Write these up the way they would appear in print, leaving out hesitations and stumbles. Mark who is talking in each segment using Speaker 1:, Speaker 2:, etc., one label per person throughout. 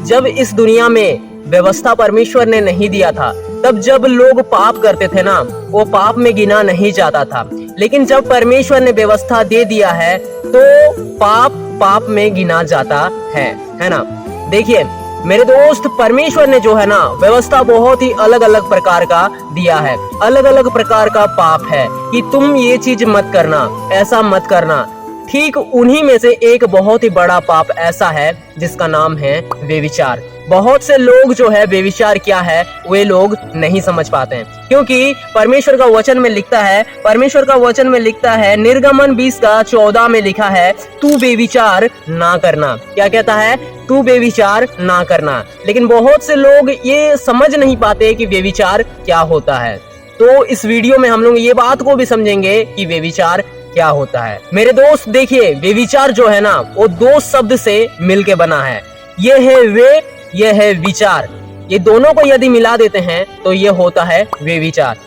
Speaker 1: जब इस दुनिया में व्यवस्था परमेश्वर ने नहीं दिया था, तब जब लोग पाप करते थे ना, वो पाप में गिना नहीं जाता था। लेकिन जब परमेश्वर ने व्यवस्था दे दिया है तो पाप में गिना जाता है ना। देखिए मेरे दोस्त, परमेश्वर ने जो है ना व्यवस्था बहुत ही अलग अलग प्रकार का दिया है। अलग अलग प्रकार का पाप है कि तुम ये चीज मत करना, ऐसा मत करना। ठीक उन्हीं में से एक बहुत ही बड़ा पाप ऐसा है जिसका नाम है व्यभिचार। बहुत से लोग जो है व्यभिचार क्या है वे लोग नहीं समझ पाते हैं, क्योंकि परमेश्वर का वचन में लिखता है निर्गमन 20:14 में लिखा है तू व्यभिचार ना करना। क्या कहता है? तू व्यभिचार ना करना। लेकिन बहुत से लोग ये समझ नहीं पाते कि व्यभिचार क्या होता है। तो इस वीडियो में हम लोग ये बात को भी समझेंगे कि व्यभिचार क्या होता है। मेरे दोस्त देखिए, व्यभिचार जो है ना वो दो शब्द से मिलके बना है। ये है वे, ये है विचार। ये दोनों को यदि मिला देते हैं तो ये होता है व्यभिचार।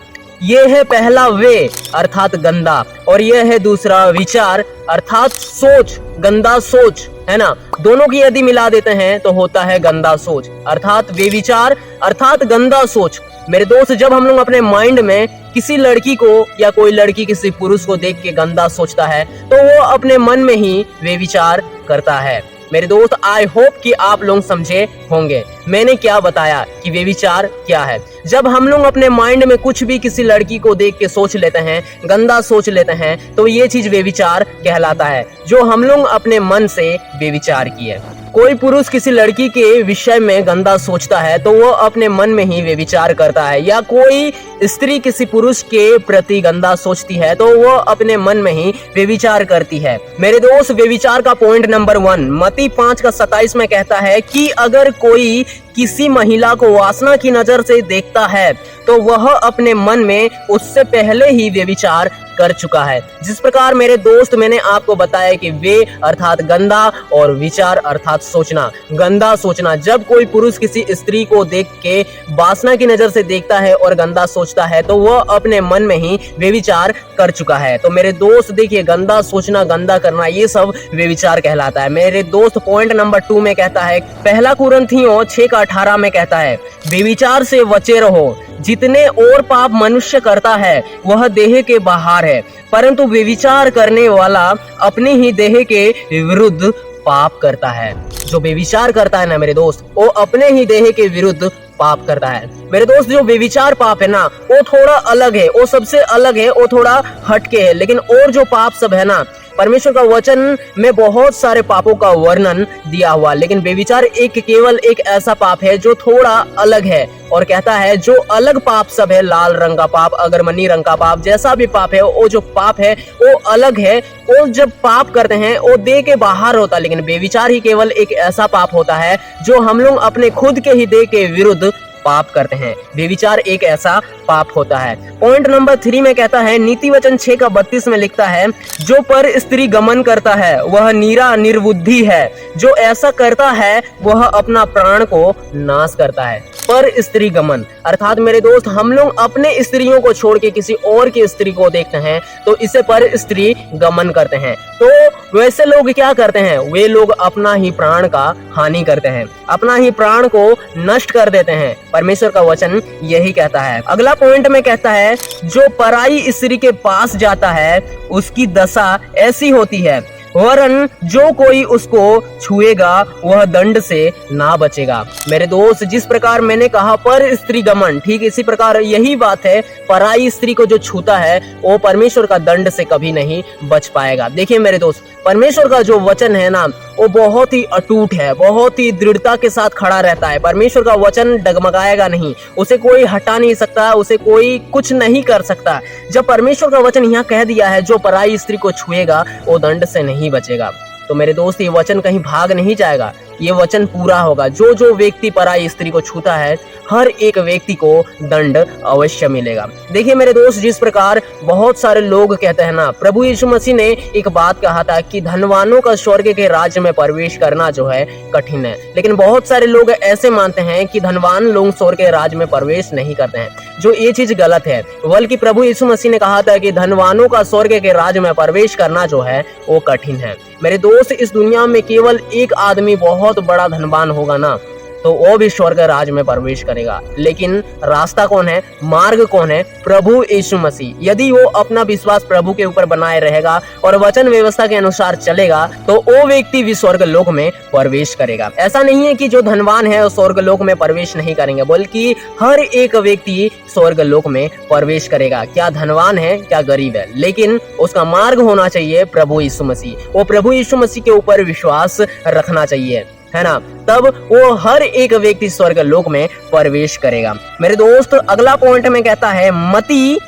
Speaker 1: ये है पहला वे अर्थात गंदा, और ये है दूसरा विचार अर्थात सोच, गंदा सोच, है ना। दोनों की यदि मिला देते हैं तो होता है गंदा सोच अर्थात व्यभिचार अर्थात गंदा सोच। मेरे दोस्त, जब हम लोग अपने माइंड में किसी लड़की को या कोई लड़की किसी पुरुष को देख के गंदा सोचता है तो वो अपने मन में ही व्यभिचार करता है। मेरे दोस्त, आई होप कि आप लोग समझे होंगे मैंने क्या बताया कि व्यभिचार क्या है। जब हम लोग अपने माइंड में कुछ भी किसी लड़की को देख के सोच लेते हैं, गंदा सोच लेते हैं, तो ये चीज व्यभिचार कहलाता है, जो हम लोग अपने मन से व्यभिचार किए। कोई पुरुष किसी लड़की के विषय में गंदा सोचता है तो वो अपने मन में ही व्यभिचार करता है, या कोई स्त्री किसी पुरुष के प्रति गंदा सोचती है तो वो अपने मन में ही व्यभिचार करती है। मेरे दोस्त, व्यभिचार का पॉइंट नंबर 1 मत्ती 5:27 में कहता है कि अगर कोई किसी महिला को वासना की नजर से देखता है तो वह अपने मन में उससे पहले ही व्यभिचार कर चुका है। जिस प्रकार मेरे दोस्त मैंने आपको बताया कि वे अर्थात गंदा और विचार अर्थात सोचना, गंदा सोचना। जब कोई पुरुष किसी स्त्री को देख के वासना की नजर से देखता है और गंदा सोचता है तो वह अपने मन में ही व्यभिचार कर चुका है। तो मेरे दोस्त देखिए, गंदा सोचना, गंदा करना, ये सब व्यभिचार कहलाता है। मेरे दोस्त, पॉइंट नंबर 2 में कहता है, पहला कुरिन्थियों 6:18 में कहता है व्यभिचार से बचे रहो। जितने और पाप मनुष्य करता है वह देह के बाहर है, परंतु व्यभिचार करने वाला अपनी ही देह के विरुद्ध पाप करता है। जो व्यभिचार करता है ना मेरे दोस्त, वो अपने ही देह के विरुद्ध पाप करता है। मेरे दोस्त, जो व्यभिचार पाप है ना वो थोड़ा अलग है, वो सबसे अलग है, वो थोड़ा हटके है। लेकिन और जो पाप सब है ना, परमेश्वर का वचन में बहुत सारे पापों का वर्णन दिया हुआ, लेकिन व्यभिचार केवल एक ऐसा पाप है जो थोड़ा अलग है। और कहता है जो अलग पाप सब है, लाल रंग का पाप, अगरमनी रंग का पाप, जैसा भी पाप है, वो जो पाप है वो अलग है। वो जब पाप करते हैं वो देह के बाहर होता है, लेकिन व्यभिचार ही केवल एक ऐसा पाप होता है जो हम लोग अपने खुद के ही देह के विरुद्ध पाप करते हैं। व्यभिचार एक ऐसा पाप होता है। पॉइंट नंबर 3 में कहता है, नीति वचन 6:32 में लिखता है, जो पर स्त्री गमन करता है वह नीरा निर्बुद्धि है, जो ऐसा करता है वह अपना प्राण को नाश करता है। पर स्त्री गमन अर्थात मेरे दोस्त, हम लोग अपने स्त्रियों को छोड़ के किसी और की स्त्री को देखते हैं तो इसे पर स्त्री गमन करते हैं। तो वैसे लोग क्या करते हैं? वे लोग अपना ही प्राण का हानि करते हैं, अपना ही प्राण को नष्ट कर देते हैं। परमेश्वर का वचन यही कहता है। अगला पॉइंट में कहता है, जो पराई स्त्री के पास जाता है उसकी दशा ऐसी होती है, वरन जो कोई उसको छुएगा वह दंड से ना बचेगा। मेरे दोस्त, जिस प्रकार मैंने कहा पर स्त्री गमन, ठीक इसी प्रकार यही बात है, पराई स्त्री को जो छूता है वो परमेश्वर का दंड से कभी नहीं बच पाएगा। देखिए मेरे दोस्त, परमेश्वर का जो वचन है ना वो बहुत ही अटूट है, बहुत ही दृढ़ता के साथ खड़ा रहता है। परमेश्वर का वचन डगमगाएगा नहीं, उसे कोई हटा नहीं सकता, उसे कोई कुछ नहीं कर सकता। जब परमेश्वर का वचन यहाँ कह दिया है जो पराई स्त्री को छुएगा वो दंड से नहीं बचेगा, तो मेरे दोस्त ये वचन कहीं भाग नहीं जाएगा, ये वचन पूरा होगा। जो जो व्यक्ति पराई स्त्री को छूता है हर एक व्यक्ति को दंड अवश्य मिलेगा। देखिए मेरे दोस्त, जिस प्रकार बहुत सारे लोग कहते हैं ना, प्रभु यीशु मसीह ने एक बात कहा था कि धनवानों का स्वर्ग के राज्य में प्रवेश करना जो है कठिन है, लेकिन बहुत सारे लोग ऐसे मानते हैं कि धनवान लोग स्वर्ग के राज्य में प्रवेश नहीं करते हैं, जो ये चीज गलत है। बल्कि प्रभु यीशु मसीह ने कहा था कि धनवानों का स्वर्ग के राज्य में प्रवेश करना जो है वो कठिन है। मेरे दोस्त, इस दुनिया में केवल एक आदमी बहुत बड़ा धनवान होगा ना, तो वो भी स्वर्ग राज में प्रवेश करेगा। लेकिन रास्ता कौन है, मार्ग कौन है, प्रभु यीशु मसीह। यदि वो अपना विश्वास प्रभु के ऊपर बनाए रहेगा और वचन व्यवस्था के अनुसार चलेगा तो वो व्यक्ति भी स्वर्ग लोक में प्रवेश करेगा। ऐसा नहीं है कि जो धनवान है वो स्वर्ग लोक में प्रवेश नहीं करेंगे, बल्कि हर एक व्यक्ति स्वर्ग लोक में प्रवेश करेगा, क्या धनवान है क्या गरीब है, लेकिन उसका मार्ग होना चाहिए प्रभु यीशु मसीह। वो प्रभु यीशु मसीह के ऊपर विश्वास रखना चाहिए, है ना, तब वो हर एक व्यक्ति स्वर्ग लोक में प्रवेश करेगा। मेरे दोस्त अगला पॉइंट में कहता है मत्ती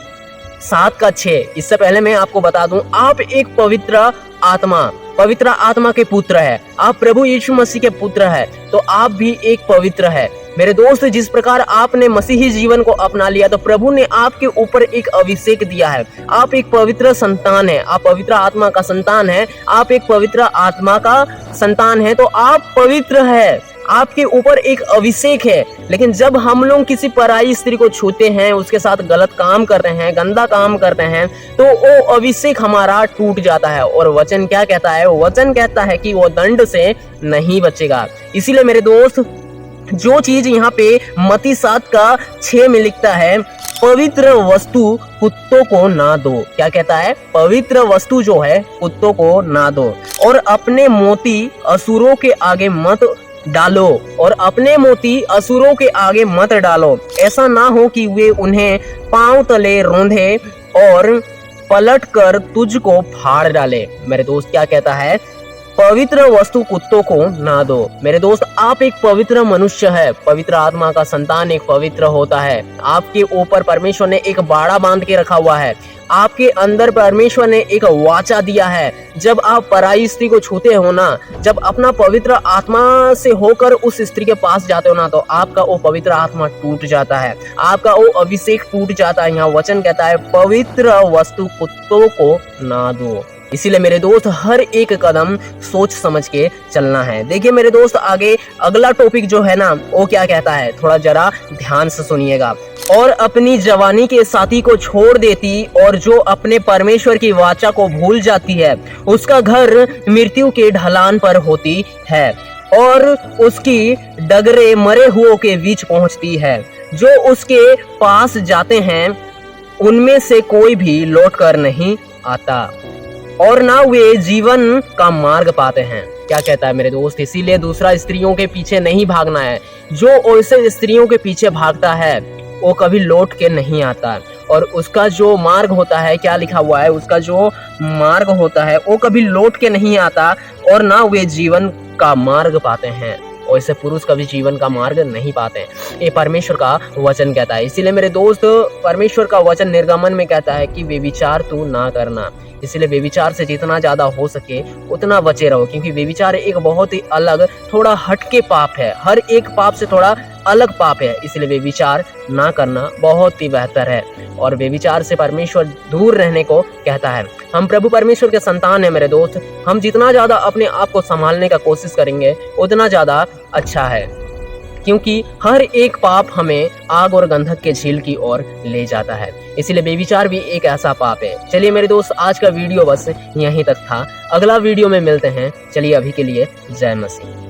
Speaker 1: 7:6। इससे पहले मैं आपको बता दूं, आप एक पवित्र आत्मा के पुत्र है, आप प्रभु यीशु मसीह के पुत्र है, तो आप भी एक पवित्र है। मेरे दोस्त जिस प्रकार आपने मसीही जीवन को अपना लिया तो प्रभु ने आपके ऊपर एक अभिषेक दिया है। आप एक पवित्र संतान है, आप पवित्र आत्मा का संतान है, आप एक पवित्र आत्मा का संतान है, तो आप पवित्र है, आपके ऊपर एक अभिषेक है। लेकिन जब हम लोग किसी पराई स्त्री को छूते हैं, उसके साथ गलत काम करते हैं, गंदा काम करते हैं, तो वो अभिषेक हमारा टूट जाता है। और वचन क्या कहता है, वचन कहता है कि वो दंड से नहीं बचेगा। इसीलिए मेरे दोस्त जो चीज यहाँ पे मत्ती 7:6 में लिखता है, पवित्र वस्तु कुत्तों को ना दो। क्या कहता है, पवित्र वस्तु जो है कुत्तों को ना दो, और अपने मोती असुरों के आगे मत डालो, और अपने मोती असुरों के आगे मत डालो, ऐसा ना हो कि वे उन्हें पांव तले रोंधे और पलट कर तुझको फाड़ डाले। मेरे दोस्त क्या कहता है, पवित्र वस्तु कुत्तों को ना दो। मेरे दोस्त आप एक पवित्र मनुष्य है, पवित्र आत्मा का संतान एक पवित्र होता है। आपके ऊपर परमेश्वर ने एक बाड़ा बांध के रखा हुआ है, आपके अंदर परमेश्वर ने एक वाचा दिया है। जब आप पराई स्त्री को छूते हो ना, जब अपना पवित्र आत्मा से होकर उस स्त्री के पास जाते हो ना, तो आपका वो पवित्र आत्मा टूट जाता है, आपका वो अभिषेक टूट जाता है। यहाँ वचन कहता है पवित्र वस्तु कुत्तों को ना दो। इसीलिए मेरे दोस्त हर एक कदम सोच समझ के चलना है। देखिए मेरे दोस्त आगे अगला टॉपिक जो है ना, वो क्या कहता है, थोड़ा जरा ध्यान से सुनिएगा। और अपनी जवानी के साथी को छोड़ देती और जो अपने परमेश्वर की वाचा को भूल जाती है, उसका घर मृत्यु के ढलान पर होती है और उसकी डगरे मरे हुओं के बीच पहुंचती है। जो उसके पास जाते हैं उनमें से कोई भी लौट कर नहीं आता और ना वे जीवन का मार्ग पाते हैं। क्या कहता है मेरे दोस्त, इसीलिए दूसरा स्त्रियों के पीछे नहीं भागना है। जो ऐसे स्त्रियों के पीछे भागता है वो कभी लौट के नहीं आता, और उसका जो मार्ग होता है, क्या लिखा हुआ है, उसका जो मार्ग होता है वो कभी लौट के नहीं आता और ना वे जीवन का मार्ग पाते हैं। वैसे पुरुष कभी जीवन का मार्ग नहीं पाते, ये परमेश्वर का वचन कहता है। इसीलिए मेरे दोस्त परमेश्वर का वचन निर्गमन में कहता है कि व्यभिचार तू ना करना। इसलिए व्यभिचार से जितना ज्यादा हो सके उतना बचे रहो, क्योंकि व्यभिचार एक बहुत ही अलग, थोड़ा हटके पाप है, हर एक पाप से थोड़ा अलग पाप है। इसलिए व्यभिचार ना करना बहुत ही बेहतर है, और व्यभिचार से परमेश्वर दूर रहने को कहता है। हम प्रभु परमेश्वर के संतान है मेरे दोस्त, हम जितना ज्यादा अपने आप को संभालने का कोशिश करेंगे उतना ज्यादा अच्छा है, क्योंकि हर एक पाप हमें आग और गंधक के झील की ओर ले जाता है। इसीलिए व्यभिचार भी एक ऐसा पाप है। चलिए मेरे दोस्त आज का वीडियो बस यहीं तक था, अगला वीडियो में मिलते हैं। चलिए अभी के लिए जय मसीह।